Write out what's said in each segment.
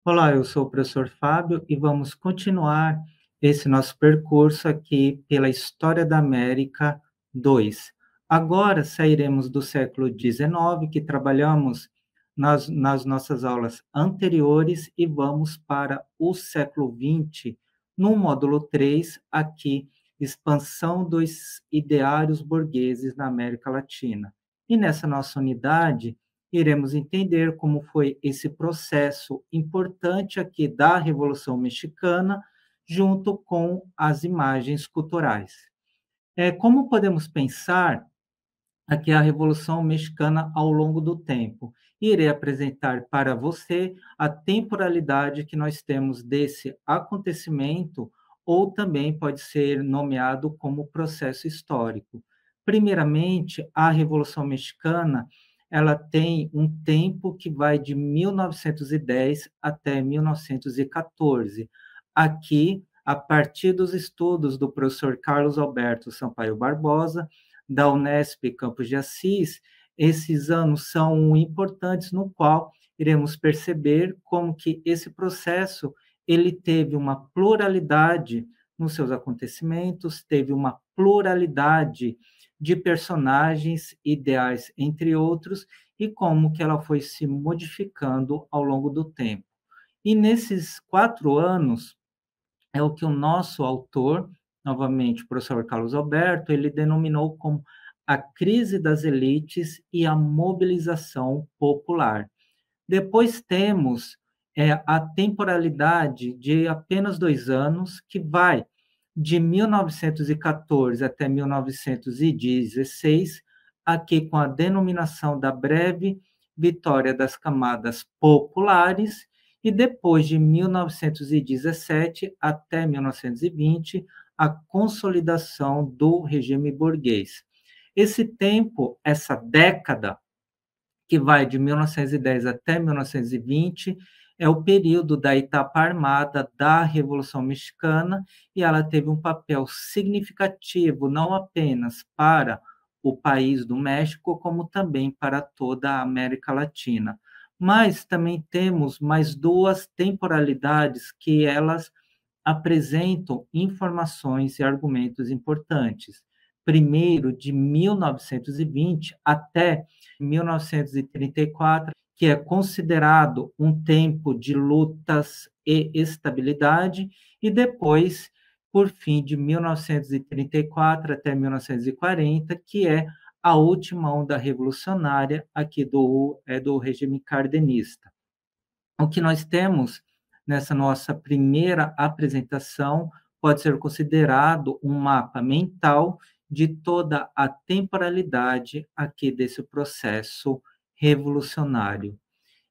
Olá, eu sou o professor Fábio e vamos continuar esse nosso percurso aqui pela História da América 2. Agora sairemos do século XIX, que trabalhamos nas nossas aulas anteriores, e vamos para o século XX, no módulo 3, aqui, expansão dos ideários burgueses na América Latina. E nessa nossa unidade, iremos entender como foi esse processo importante aqui da Revolução Mexicana, junto com as imagens culturais. Como podemos pensar aqui a Revolução Mexicana ao longo do tempo? Irei apresentar para você a temporalidade que nós temos desse acontecimento, ou também pode ser nomeado como processo histórico. Primeiramente, a Revolução Mexicana, ela tem um tempo que vai de 1910 até 1914. Aqui, a partir dos estudos do professor Carlos Alberto Sampaio Barbosa, da Unesp Campos de Assis, esses anos são importantes, no qual iremos perceber como que esse processo ele teve uma pluralidade nos seus acontecimentos, teve uma pluralidade de personagens, ideais, entre outros, e como que ela foi se modificando ao longo do tempo. E nesses 4 anos, é o que o nosso autor, novamente, o professor Carlos Alberto, ele denominou como a crise das elites e a mobilização popular. Depois temos a temporalidade de apenas 2 anos, que vai de 1914 até 1916, aqui com a denominação da breve vitória das camadas populares, e depois de 1917 até 1920, a consolidação do regime burguês. Esse tempo, essa década, que vai de 1910 até 1920, é o período da etapa armada da Revolução Mexicana, e ela teve um papel significativo não apenas para o país do México, como também para toda a América Latina. Mas também temos mais duas temporalidades que elas apresentam informações e argumentos importantes. Primeiro, de 1920 até 1934, que é considerado um tempo de lutas e estabilidade, e depois, por fim, de 1934 até 1940, que é a última onda revolucionária aqui do regime cardenista. O que nós temos nessa nossa primeira apresentação pode ser considerado um mapa mental de toda a temporalidade aqui desse processo revolucionário.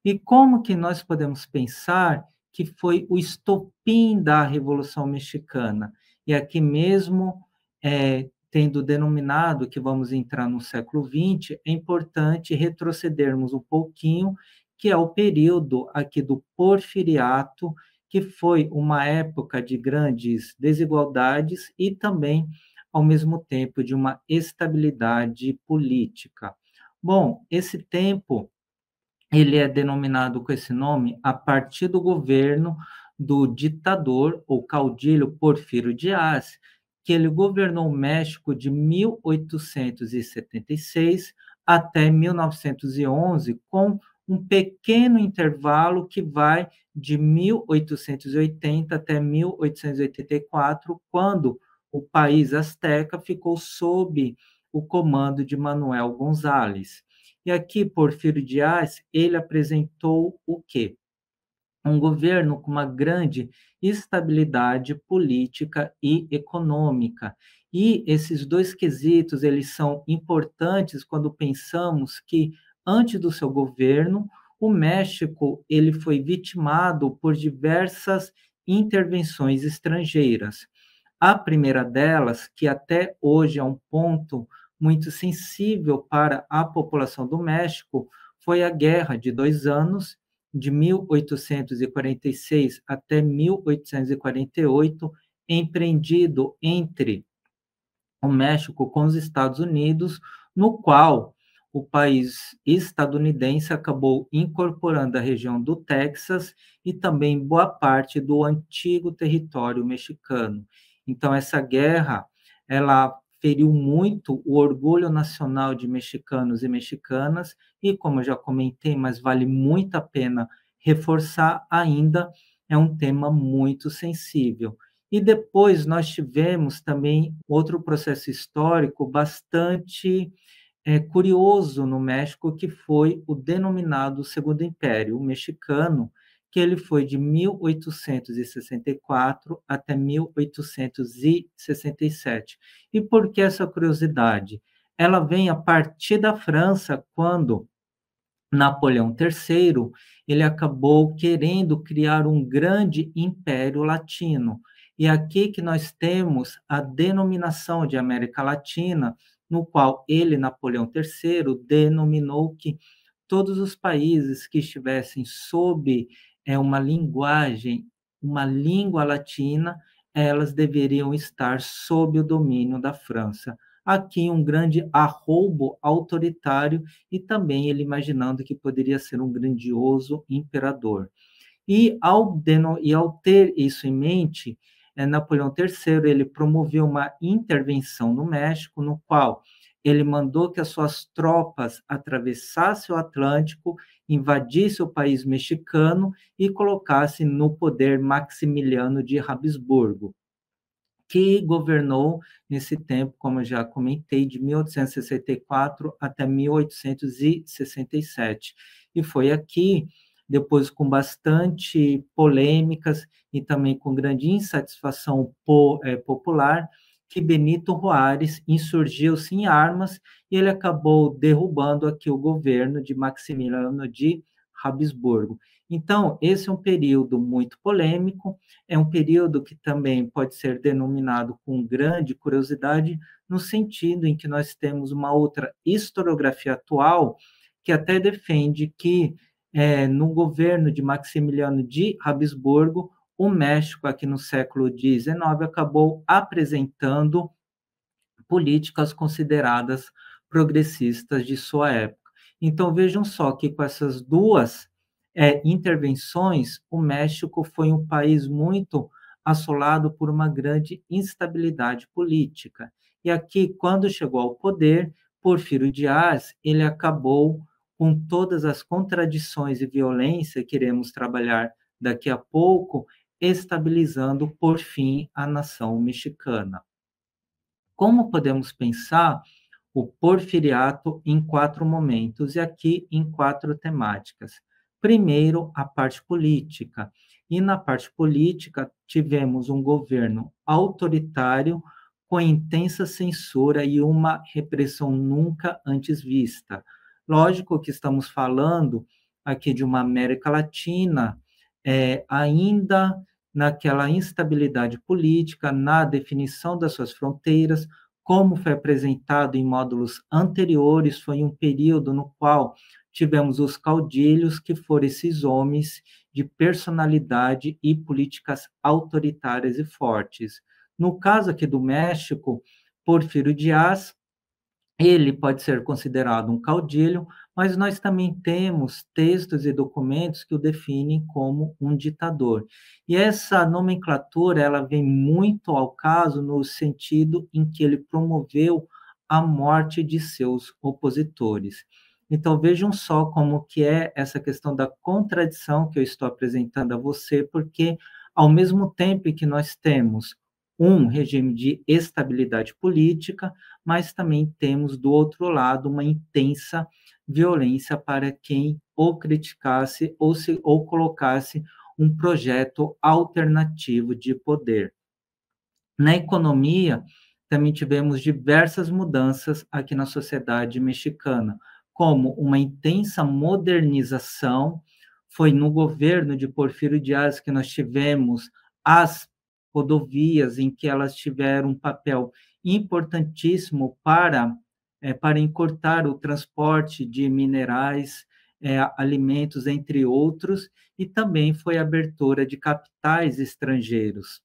E como que nós podemos pensar que foi o estopim da Revolução Mexicana? E aqui mesmo, tendo denominado que vamos entrar no século XX, é importante retrocedermos um pouquinho, que é o período aqui do Porfiriato, que foi uma época de grandes desigualdades e também, ao mesmo tempo, de uma estabilidade política. Bom, esse tempo ele é denominado com esse nome a partir do governo do ditador ou caudilho Porfírio Dias, que ele governou o México de 1876 até 1911, com um pequeno intervalo que vai de 1880 até 1884, quando o país azteca ficou sob o comando de Manuel González. E aqui, Porfírio Dias, ele apresentou o quê? Um governo com uma grande estabilidade política e econômica. E esses dois quesitos, eles são importantes quando pensamos que, antes do seu governo, o México ele foi vitimado por diversas intervenções estrangeiras. A primeira delas, que até hoje é um ponto muito sensível para a população do México, foi a Guerra de 2 anos, de 1846 até 1848, empreendido entre o México com os Estados Unidos, no qual o país estadunidense acabou incorporando a região do Texas e também boa parte do antigo território mexicano. Então, essa guerra, ela feriu muito o orgulho nacional de mexicanos e mexicanas, e como eu já comentei, mas vale muito a pena reforçar ainda, é um tema muito sensível. E depois nós tivemos também outro processo histórico bastante curioso no México, que foi o denominado Segundo Império Mexicano, que ele foi de 1864 até 1867. E por que essa curiosidade? Ela vem a partir da França, quando Napoleão III, ele acabou querendo criar um grande império latino. E aqui que nós temos a denominação de América Latina, no qual ele, Napoleão III, denominou que todos os países que estivessem sob uma linguagem, uma língua latina, elas deveriam estar sob o domínio da França. Aqui um grande arroubo autoritário e também ele imaginando que poderia ser um grandioso imperador. E ao ter isso em mente, Napoleão III ele promoveu uma intervenção no México, no qual ele mandou que as suas tropas atravessassem o Atlântico, invadissem o país mexicano e colocassem no poder Maximiliano de Habsburgo, que governou nesse tempo, como eu já comentei, de 1864 até 1867. E foi aqui, depois com bastante polêmicas e também com grande insatisfação popular, que Benito Juárez insurgiu-se em armas e ele acabou derrubando aqui o governo de Maximiliano de Habsburgo. Então, esse é um período muito polêmico, é um período que também pode ser denominado com grande curiosidade, no sentido em que nós temos uma outra historiografia atual que até defende que, no governo de Maximiliano de Habsburgo, o México, aqui no século XIX, acabou apresentando políticas consideradas progressistas de sua época. Então, vejam só que com essas duas intervenções, o México foi um país muito assolado por uma grande instabilidade política. E aqui, quando chegou ao poder, Porfírio Dias, ele acabou com todas as contradições e violência que iremos trabalhar daqui a pouco, estabilizando, por fim, a nação mexicana. Como podemos pensar o porfiriato em 4 momentos, e aqui em 4 temáticas? Primeiro, a parte política. E na parte política, tivemos um governo autoritário com intensa censura e uma repressão nunca antes vista. Lógico que estamos falando aqui de uma América Latina, ainda naquela instabilidade política, na definição das suas fronteiras, como foi apresentado em módulos anteriores, foi um período no qual tivemos os caudilhos, que foram esses homens de personalidade e políticas autoritárias e fortes. No caso aqui do México, Porfírio Dias, ele pode ser considerado um caudilho, mas nós também temos textos e documentos que o definem como um ditador. E essa nomenclatura, ela vem muito ao caso no sentido em que ele promoveu a morte de seus opositores. Então vejam só como que é essa questão da contradição que eu estou apresentando a você, porque ao mesmo tempo que nós temos um regime de estabilidade política, mas também temos, do outro lado, uma intensa violência para quem ou criticasse ou colocasse um projeto alternativo de poder. Na economia, também tivemos diversas mudanças aqui na sociedade mexicana, como uma intensa modernização. Foi no governo de Porfírio Dias que nós tivemos as rodovias, em que elas tiveram um papel importantíssimo para encurtar o transporte de minerais, alimentos, entre outros, e também foi a abertura de capitais estrangeiros.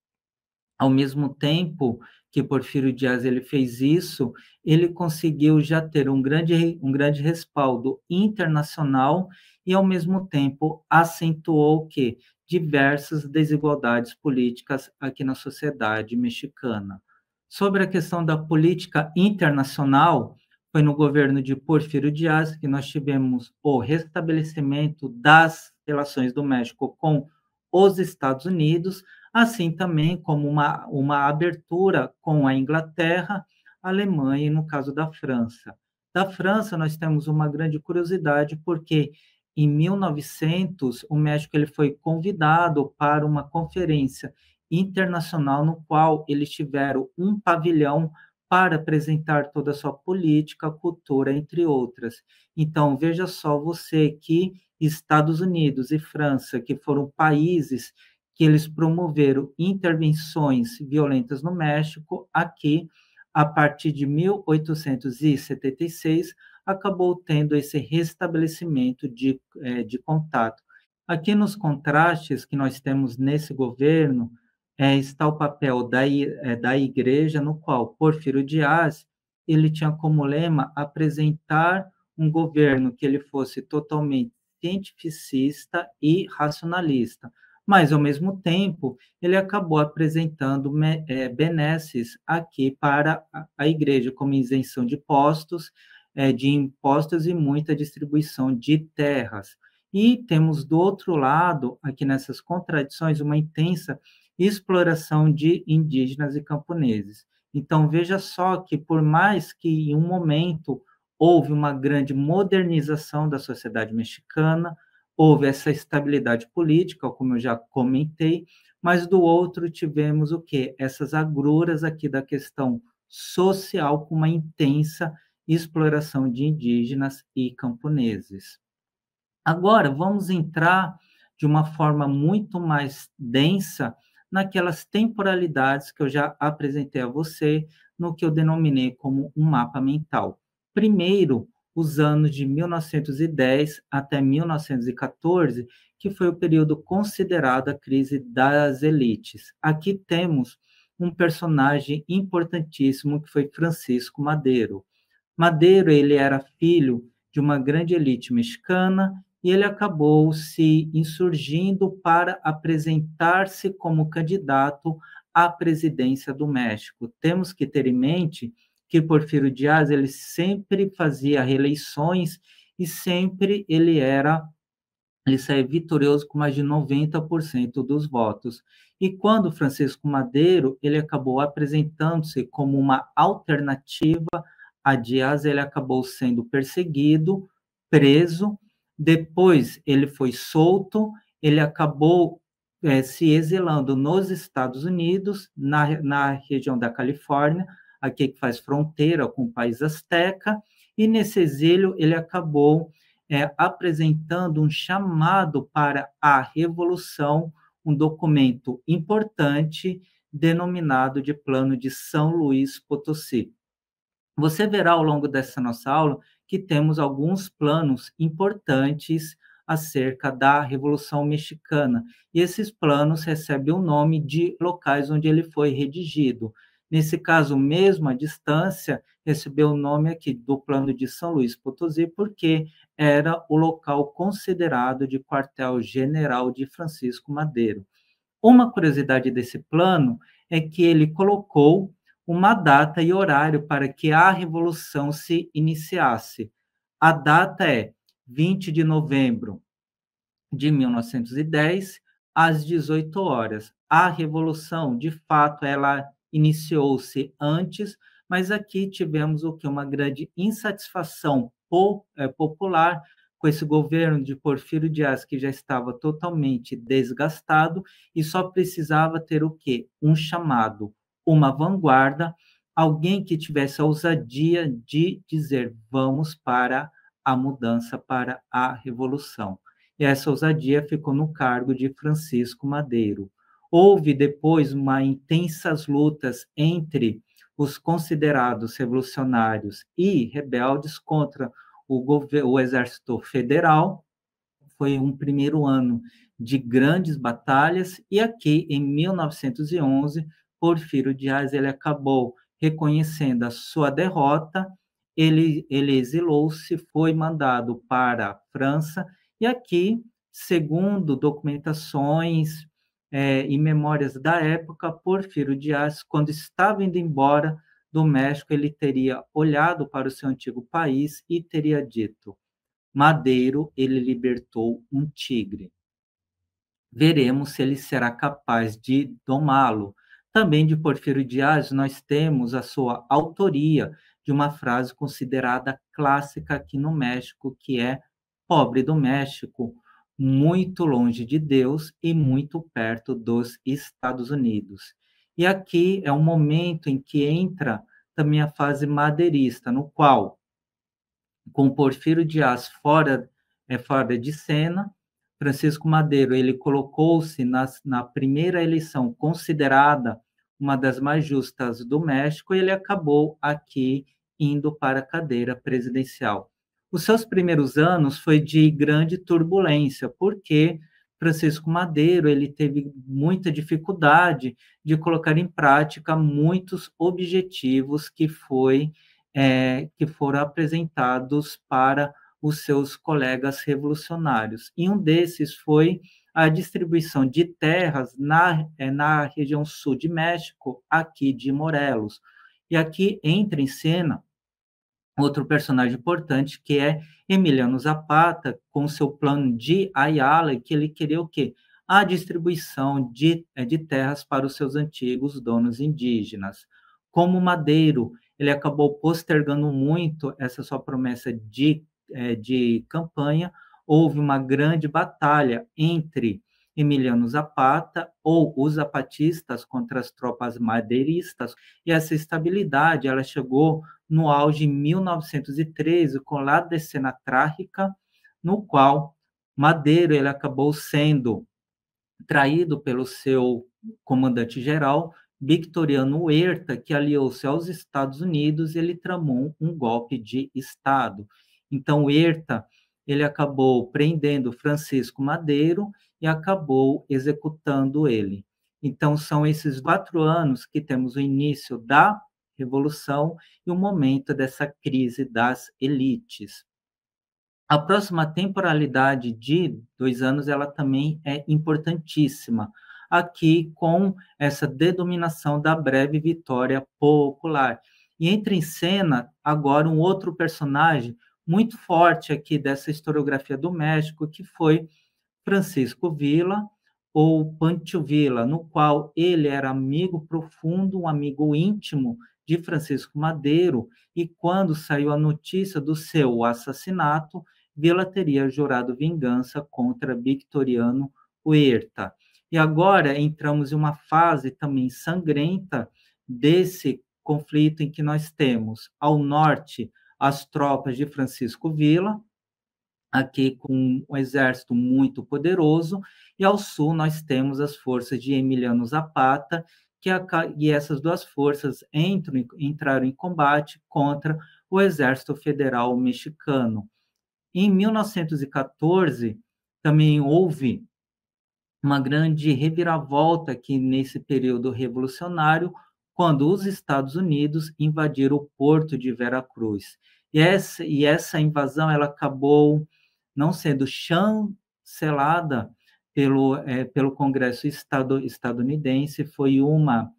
Ao mesmo tempo que Porfírio Dias ele fez isso, ele conseguiu já ter um grande respaldo internacional e, ao mesmo tempo, acentuou que diversas desigualdades políticas aqui na sociedade mexicana. Sobre a questão da política internacional, foi no governo de Porfírio Dias que nós tivemos o restabelecimento das relações do México com os Estados Unidos, assim também como uma abertura com a Inglaterra, a Alemanha e, no caso da França. Da França, nós temos uma grande curiosidade, porque em 1900, o México ele foi convidado para uma conferência internacional, no qual eles tiveram um pavilhão para apresentar toda a sua política, cultura, entre outras. Então, veja só você que Estados Unidos e França, que foram países que eles promoveram intervenções violentas no México, aqui, a partir de 1876, acabou tendo esse restabelecimento de contato. Aqui nos contrastes que nós temos nesse governo, está o papel da igreja, no qual Porfírio Dias ele tinha como lema apresentar um governo que ele fosse totalmente cientificista e racionalista, mas, ao mesmo tempo, ele acabou apresentando benesses aqui para a igreja, como isenção de impostos e muita distribuição de terras. E temos, do outro lado, aqui nessas contradições, uma intensa exploração de indígenas e camponeses. Então, veja só que, por mais que em um momento houve uma grande modernização da sociedade mexicana, houve essa estabilidade política, como eu já comentei, mas do outro tivemos o quê? Essas agruras aqui da questão social, com uma intensa exploração de indígenas e camponeses. Agora, vamos entrar de uma forma muito mais densa naquelas temporalidades que eu já apresentei a você, no que eu denominei como um mapa mental. Primeiro, os anos de 1910 até 1914, que foi o período considerado a crise das elites. Aqui temos um personagem importantíssimo, que foi Francisco Madero. Madero, ele era filho de uma grande elite mexicana e ele acabou se insurgindo para apresentar-se como candidato à presidência do México. Temos que ter em mente que Porfírio Dias ele sempre fazia reeleições e sempre ele saía vitorioso com mais de 90% dos votos. E quando Francisco Madero ele acabou apresentando-se como uma alternativa a Dias, ele acabou sendo perseguido, preso, depois ele foi solto, ele acabou se exilando nos Estados Unidos, na região da Califórnia, aqui que faz fronteira com o país azteca, e nesse exílio ele acabou apresentando um chamado para a revolução, um documento importante denominado de Plano de São Luís Potosí. Você verá ao longo dessa nossa aula que temos alguns planos importantes acerca da Revolução Mexicana, e esses planos recebem o nome de locais onde ele foi redigido. Nesse caso, mesmo à distância, recebeu o nome aqui do Plano de São Luís Potosí, porque era o local considerado de quartel-general de Francisco Madero. Uma curiosidade desse plano é que ele colocou uma data e horário para que a revolução se iniciasse. A data é 20 de novembro de 1910, às 18 horas. A revolução, de fato, ela iniciou-se antes, mas aqui tivemos o que? Uma grande insatisfação popular com esse governo de Porfírio Dias, que já estava totalmente desgastado e só precisava ter o quê? Um chamado, uma vanguarda, alguém que tivesse a ousadia de dizer: vamos para a mudança, para a revolução. E essa ousadia ficou no cargo de Francisco Madero. Houve depois intensas lutas entre os considerados revolucionários e rebeldes contra o Exército Federal. Foi um primeiro ano de grandes batalhas, e aqui, em 1911, Porfírio Dias ele acabou reconhecendo a sua derrota, ele exilou-se, foi mandado para a França, e aqui, segundo documentações e memórias da época, Porfírio Dias, quando estava indo embora do México, ele teria olhado para o seu antigo país e teria dito: Madeiro, ele libertou um tigre. Veremos se ele será capaz de domá-lo. Também de Porfírio Dias, nós temos a sua autoria de uma frase considerada clássica aqui no México, que é: pobre do México, muito longe de Deus e muito perto dos Estados Unidos. E aqui é um momento em que entra também a fase madeirista, no qual, com Porfírio Dias fora de cena, Francisco Madeiro ele colocou-se na primeira eleição considerada uma das mais justas do México e ele acabou aqui indo para a cadeira presidencial. Os seus primeiros anos foi de grande turbulência, porque Francisco Madeiro ele teve muita dificuldade de colocar em prática muitos objetivos que foram apresentados para os seus colegas revolucionários. E um desses foi a distribuição de terras na região sul de México, aqui de Morelos. E aqui entra em cena outro personagem importante, que é Emiliano Zapata, com seu plano de Ayala, que ele queria o quê? A distribuição de terras para os seus antigos donos indígenas. Como Madeiro, ele acabou postergando muito essa sua promessa de campanha, houve uma grande batalha entre Emiliano Zapata ou os zapatistas contra as tropas madeiristas, e essa estabilidade ela chegou no auge em 1913, com La Decena Trágica, no qual Madeiro ele acabou sendo traído pelo seu comandante-geral, Victoriano Huerta, que aliou-se aos Estados Unidos e ele tramou um golpe de Estado. Então, Huerta ele acabou prendendo Francisco Madeiro e acabou executando ele. Então, são esses 4 anos que temos o início da Revolução e o momento dessa crise das elites. A próxima temporalidade de 2 anos, ela também é importantíssima, aqui com essa denominação da breve vitória popular. E entra em cena agora um outro personagem muito forte aqui dessa historiografia do México, que foi Francisco Villa, ou Pancho Villa, no qual ele era amigo profundo, um amigo íntimo de Francisco Madeiro, e quando saiu a notícia do seu assassinato, Villa teria jurado vingança contra Victoriano Huerta. E agora entramos em uma fase também sangrenta desse conflito em que nós temos, ao norte, as tropas de Francisco Villa, aqui com um exército muito poderoso, e ao sul nós temos as forças de Emiliano Zapata, e essas duas forças entraram em combate contra o Exército Federal Mexicano. Em 1914, também houve uma grande reviravolta aqui nesse período revolucionário, quando os Estados Unidos invadiram o porto de Veracruz. E essa invasão ela acabou não sendo chancelada pelo Congresso estadunidense, foi uma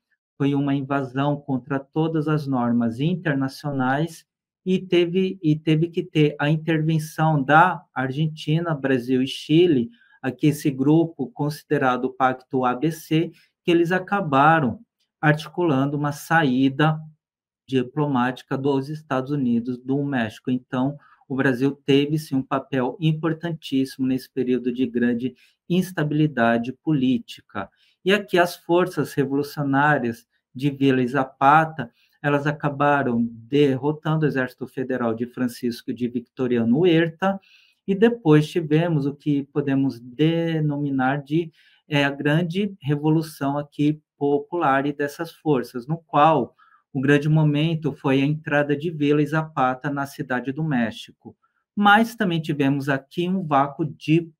invasão contra todas as normas internacionais e teve que ter a intervenção da Argentina, Brasil e Chile, aqui esse grupo considerado o Pacto ABC, que eles acabaram articulando uma saída diplomática dos Estados Unidos do México. Então, o Brasil teve sim um papel importantíssimo nesse período de grande instabilidade política. E aqui as forças revolucionárias de Villa e Zapata, elas acabaram derrotando o Exército Federal de Francisco de Victoriano Huerta, e depois tivemos o que podemos denominar de a grande revolução aqui popular e dessas forças, no qual o grande momento foi a entrada de Villa e Zapata na Cidade do México. Mas também tivemos aqui um vácuo de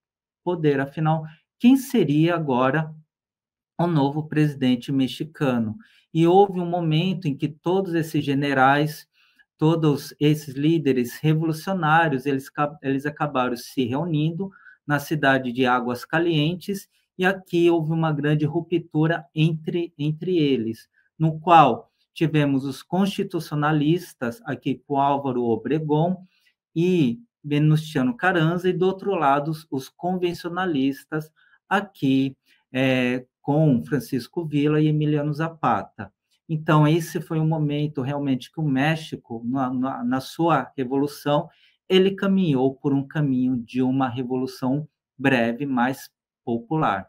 poder, afinal, quem seria agora o novo presidente mexicano. E houve um momento em que todos esses generais, todos esses líderes revolucionários, eles acabaram se reunindo na cidade de Águas Calientes, e aqui houve uma grande ruptura entre eles, no qual tivemos os constitucionalistas, aqui com Álvaro Obregón e Venustiano Carranza, e do outro lado, os convencionalistas, aqui com Francisco Villa e Emiliano Zapata. Então, esse foi um momento realmente que o México, na sua revolução, ele caminhou por um caminho de uma revolução breve, mais popular.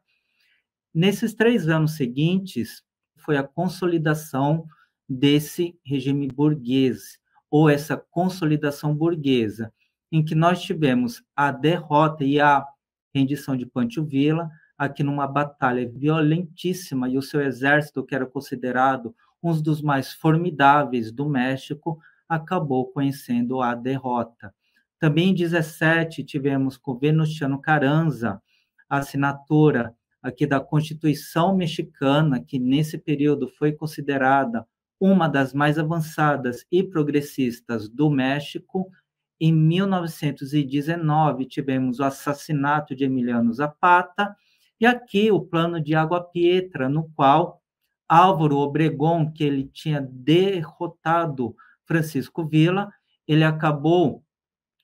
Nesses 3 anos seguintes, foi a consolidação desse regime burguês, ou essa consolidação burguesa, em que nós tivemos a derrota e a rendição de Pancho Villa, aqui numa batalha violentíssima, e o seu exército, que era considerado um dos mais formidáveis do México, acabou conhecendo a derrota. Também em 17 tivemos com Venustiano Carranza a assinatura aqui da Constituição Mexicana, que nesse período foi considerada uma das mais avançadas e progressistas do México. Em 1919, tivemos o assassinato de Emiliano Zapata, e aqui o plano de Água Pietra, no qual Álvaro Obregón, que ele tinha derrotado Francisco Villa, ele acabou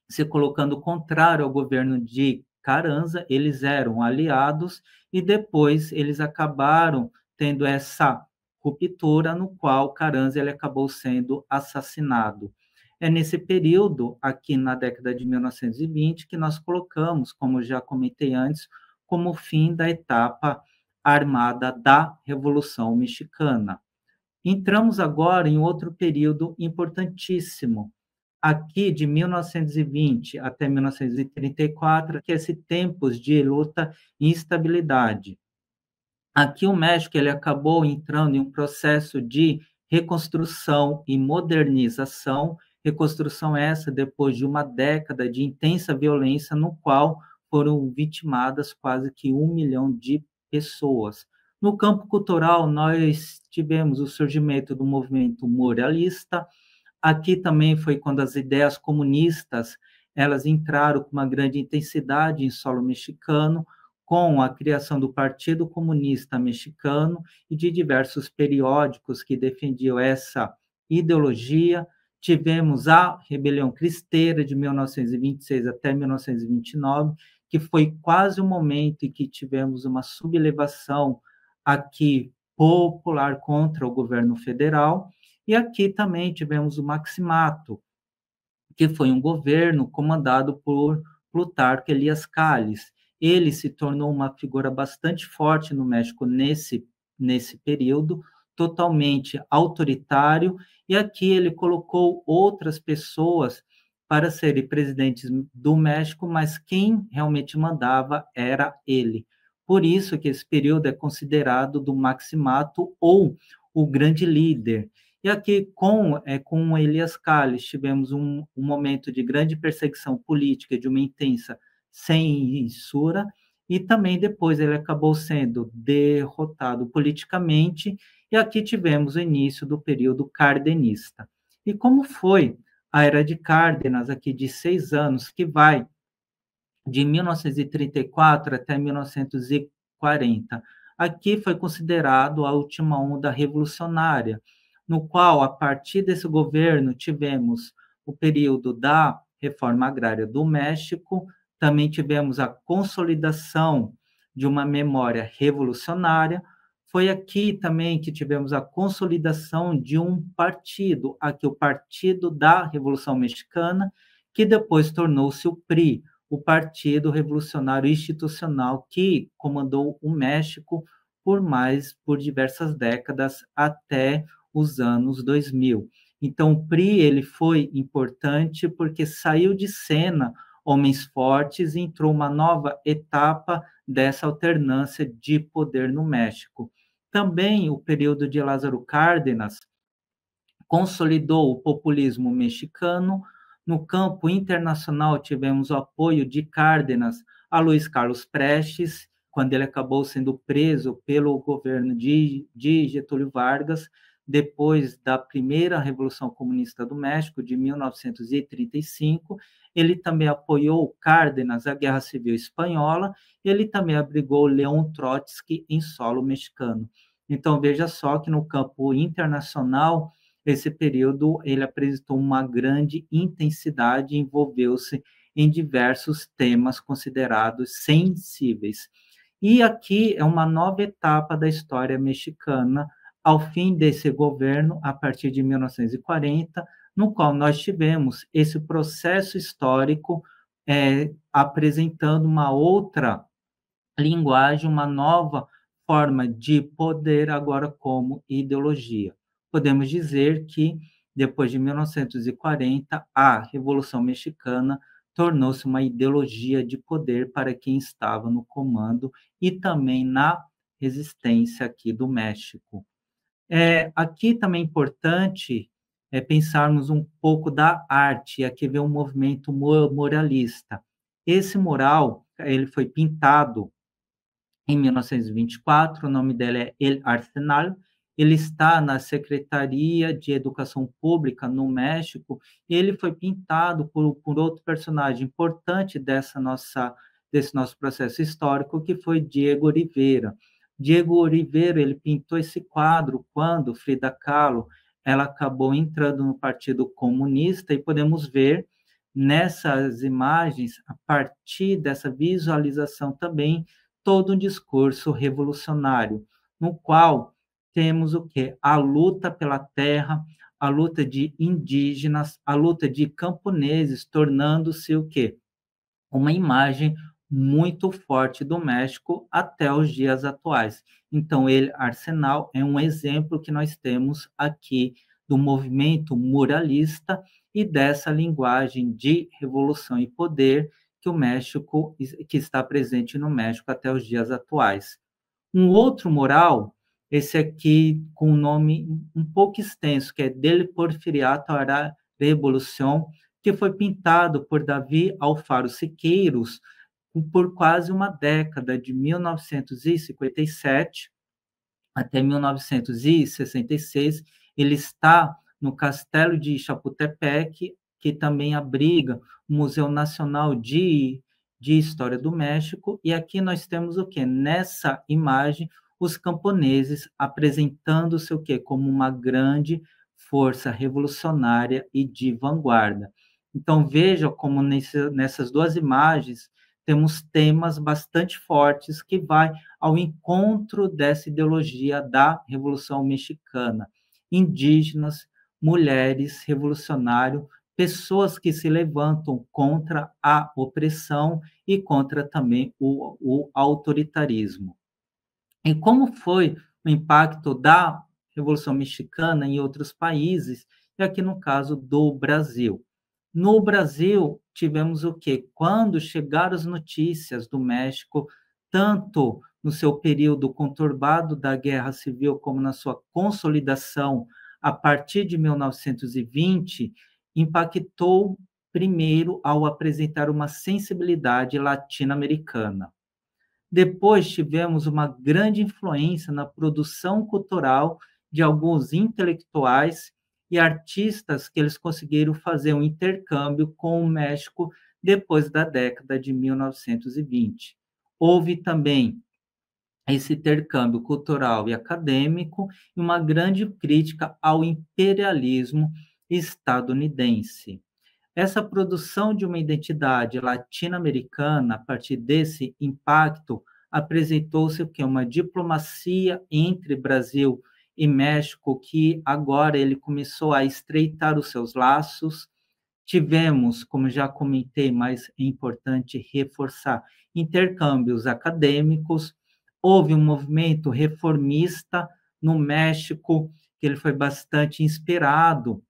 se colocando contrário ao governo de Carranza, eles eram aliados, e depois eles acabaram tendo essa ruptura, no qual Carranza ele acabou sendo assassinado. É nesse período, aqui na década de 1920, que nós colocamos, como já comentei antes, como o fim da etapa armada da Revolução Mexicana. Entramos agora em outro período importantíssimo, aqui de 1920 até 1934, que é esse tempos de luta e instabilidade. Aqui o México ele acabou entrando em um processo de reconstrução e modernização, reconstrução essa depois de uma década de intensa violência, no qual foram vitimadas quase que 1 milhão de pessoas. No campo cultural, nós tivemos o surgimento do movimento muralista. Aqui também foi quando as ideias comunistas elas entraram com uma grande intensidade em solo mexicano, com a criação do Partido Comunista Mexicano e de diversos periódicos que defendiam essa ideologia. Tivemos a Rebelião Cristeira, de 1926 até 1929, que foi quase o momento em que tivemos uma sublevação aqui popular contra o governo federal. E aqui também tivemos o Maximato, que foi um governo comandado por Plutarco Elias Calles. Ele se tornou uma figura bastante forte no México nesse período, totalmente autoritário, e aqui ele colocou outras pessoas para serem presidentes do México, mas quem realmente mandava era ele. Por isso que esse período é considerado do Maximato ou o grande líder. E aqui, com Elias Calles, tivemos um momento de grande perseguição política, de uma intensa censura, e também depois ele acabou sendo derrotado politicamente, e aqui tivemos o início do período cardenista. E como foi a Era de Cárdenas, aqui de 6 anos, que vai de 1934 até 1940. Aqui foi considerado a última onda revolucionária, no qual, a partir desse governo, tivemos o período da reforma agrária do México, também tivemos a consolidação de uma memória revolucionária. Foi aqui também que tivemos a consolidação de um partido, aqui o Partido da Revolução Mexicana, que depois tornou-se o PRI, o Partido Revolucionário Institucional, que comandou o México por diversas décadas até os anos 2000. Então, o PRI ele foi importante porque saiu de cena homens fortes e entrou uma nova etapa dessa alternância de poder no México. Também o período de Lázaro Cárdenas consolidou o populismo mexicano. No campo internacional, tivemos o apoio de Cárdenas a Luiz Carlos Prestes, quando ele acabou sendo preso pelo governo de Getúlio Vargas, depois da primeira Revolução Comunista do México, de 1935, ele também apoiou Cárdenas, a Guerra Civil Espanhola, ele também abrigou Leon Trotsky em solo mexicano. Então, veja só que no campo internacional, esse período ele apresentou uma grande intensidade e envolveu-se em diversos temas considerados sensíveis. E aqui é uma nova etapa da história mexicana, ao fim desse governo, a partir de 1940, no qual nós tivemos esse processo histórico apresentando uma outra linguagem, uma nova forma de poder, agora como ideologia. Podemos dizer que, depois de 1940, a Revolução Mexicana tornou-se uma ideologia de poder para quem estava no comando e também na resistência aqui do México. Aqui também é importante pensarmos um pouco da arte, aqui vem um movimento muralista. Esse mural ele foi pintado em 1924, o nome dela é El Arsenal, ele está na Secretaria de Educação Pública no México, e ele foi pintado por outro personagem importante desse nosso processo histórico, que foi Diego Rivera. Diego Rivera, ele pintou esse quadro quando Frida Kahlo ela acabou entrando no Partido Comunista, e podemos ver nessas imagens, a partir dessa visualização também, todo um discurso revolucionário, no qual temos o quê? A luta pela terra, a luta de indígenas, a luta de camponeses, tornando-se o quê? Uma imagem muito forte do México até os dias atuais. Então, ele, Arsenal, é um exemplo que nós temos aqui do movimento muralista e dessa linguagem de revolução e poder que o México, que está presente no México até os dias atuais. Um outro mural, esse aqui com um nome um pouco extenso, que é Del Porfiriato à la Revolución, que foi pintado por Davi Alfaro Siqueiros por quase uma década, de 1957 até 1966. Ele está no Castelo de Chapultepec, que também abriga o Museu Nacional de História do México, e aqui nós temos o quê? Nessa imagem, os camponeses apresentando-se o quê? Como uma grande força revolucionária e de vanguarda. Então, veja como nessas duas imagens temos temas bastante fortes que vai ao encontro dessa ideologia da Revolução Mexicana. Indígenas, mulheres, revolucionário, pessoas que se levantam contra a opressão e contra também o autoritarismo. E como foi o impacto da Revolução Mexicana em outros países, e aqui no caso do Brasil? No Brasil, tivemos o quê? Quando chegaram as notícias do México, tanto no seu período conturbado da Guerra Civil, como na sua consolidação a partir de 1920, impactou primeiro ao apresentar uma sensibilidade latino-americana. Depois tivemos uma grande influência na produção cultural de alguns intelectuais e artistas que eles conseguiram fazer um intercâmbio com o México depois da década de 1920. Houve também esse intercâmbio cultural e acadêmico e uma grande crítica ao imperialismo estadunidense. Essa produção de uma identidade latino-americana, a partir desse impacto, apresentou-se o que uma diplomacia entre Brasil e México, que agora ele começou a estreitar os seus laços. Tivemos, como já comentei, mas é importante reforçar, intercâmbios acadêmicos. Houve um movimento reformista no México, que ele foi bastante inspirado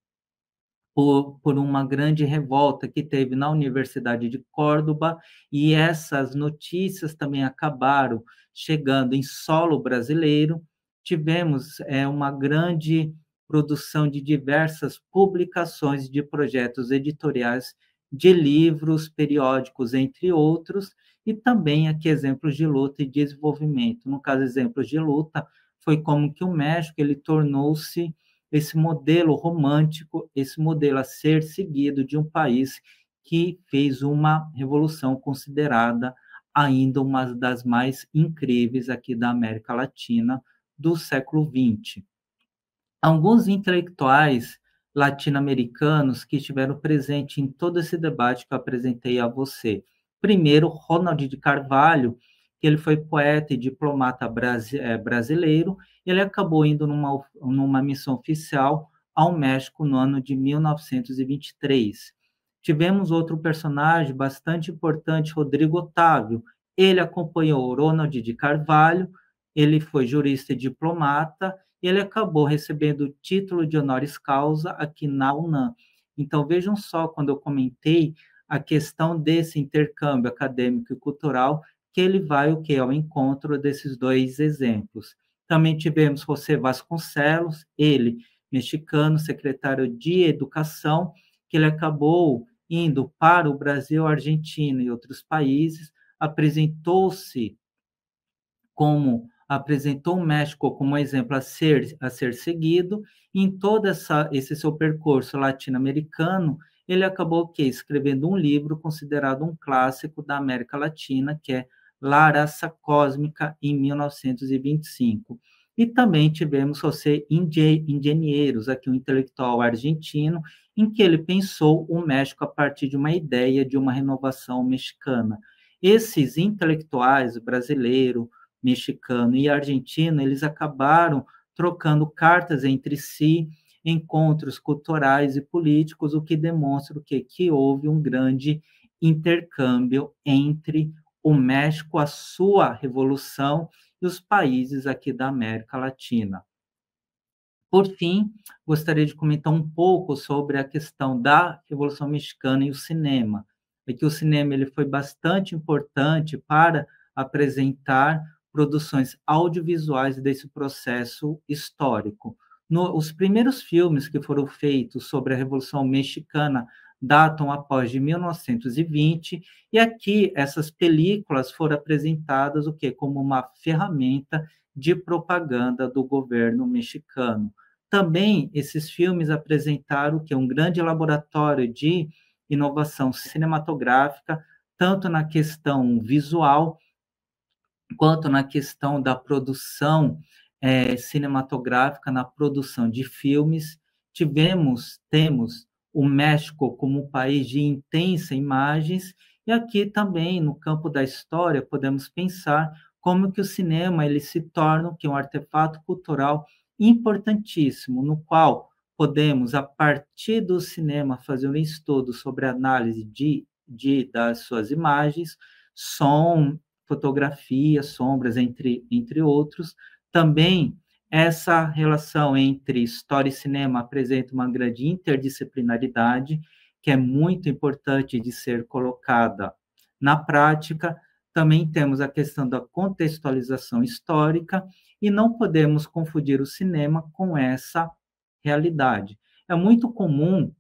por uma grande revolta que teve na Universidade de Córdoba, e essas notícias também acabaram chegando em solo brasileiro. Tivemos uma grande produção de diversas publicações de projetos editoriais de livros, periódicos, entre outros, e também aqui exemplos de luta e desenvolvimento. No caso, exemplos de luta, foi como que o México ele tornou-se esse modelo romântico, esse modelo a ser seguido de um país que fez uma revolução considerada ainda uma das mais incríveis aqui da América Latina do século XX. Alguns intelectuais latino-americanos que estiveram presentes em todo esse debate que eu apresentei a você. Primeiro, Ronald de Carvalho, que ele foi poeta e diplomata brasileiro, ele acabou indo numa missão oficial ao México no ano de 1923. Tivemos outro personagem bastante importante, Rodrigo Otávio. Ele acompanhou Ronald de Carvalho, ele foi jurista e diplomata, e ele acabou recebendo o título de honoris causa aqui na UNAM. Então, vejam só, quando eu comentei a questão desse intercâmbio acadêmico e cultural, que ele vai o que ao encontro desses dois exemplos. Também tivemos José Vasconcelos, ele, mexicano, secretário de Educação, que ele acabou indo para o Brasil, Argentina e outros países, apresentou o México como um exemplo a ser seguido. Em todo esse seu percurso latino-americano, ele acabou escrevendo um livro considerado um clássico da América Latina, que é La Raça Cósmica, em 1925. E também tivemos José Ingenieros, aqui um intelectual argentino, em que ele pensou o México a partir de uma ideia de uma renovação mexicana. Esses intelectuais, brasileiro, mexicano e argentino, eles acabaram trocando cartas entre si, encontros culturais e políticos, o que demonstra que houve um grande intercâmbio entre o México, a sua revolução, e os países aqui da América Latina. Por fim, gostaria de comentar um pouco sobre a questão da Revolução Mexicana e o cinema. É que o cinema ele foi bastante importante para apresentar produções audiovisuais desse processo histórico. Os primeiros filmes que foram feitos sobre a Revolução Mexicana datam após de 1920, e aqui essas películas foram apresentadas como uma ferramenta de propaganda do governo mexicano. Também esses filmes apresentaram um grande laboratório de inovação cinematográfica, tanto na questão visual, quanto na questão da produção cinematográfica, na produção de filmes. Temos o México como um país de intensa imagens, e aqui também, no campo da história, podemos pensar como que o cinema ele se torna um artefato cultural importantíssimo, no qual podemos, a partir do cinema, fazer um estudo sobre a análise das suas imagens, som, fotografia, sombras, entre outros. Também essa relação entre história e cinema apresenta uma grande interdisciplinaridade, que é muito importante de ser colocada na prática. Também temos a questão da contextualização histórica, e não podemos confundir o cinema com essa realidade. É muito comum,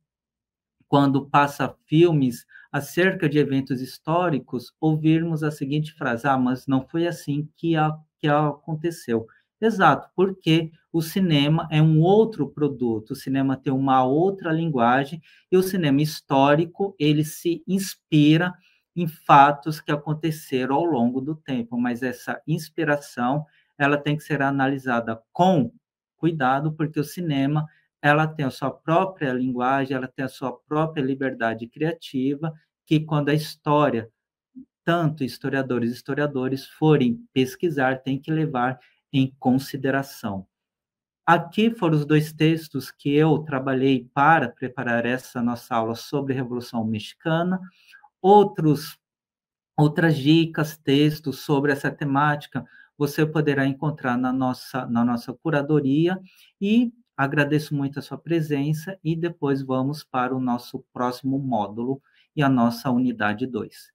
quando passa filmes acerca de eventos históricos, ouvirmos a seguinte frase: mas não foi assim que aconteceu. Exato, porque o cinema é um outro produto, o cinema tem uma outra linguagem, e o cinema histórico, ele se inspira em fatos que aconteceram ao longo do tempo, mas essa inspiração, ela tem que ser analisada com cuidado, porque o cinema ela tem a sua própria linguagem, ela tem a sua própria liberdade criativa, que quando a história, tanto historiadores forem pesquisar, tem que levar em consideração. Aqui foram os dois textos que eu trabalhei para preparar essa nossa aula sobre a Revolução Mexicana. Outras dicas, textos sobre essa temática, você poderá encontrar na nossa curadoria, e agradeço muito a sua presença, e depois vamos para o nosso próximo módulo e a nossa unidade 2.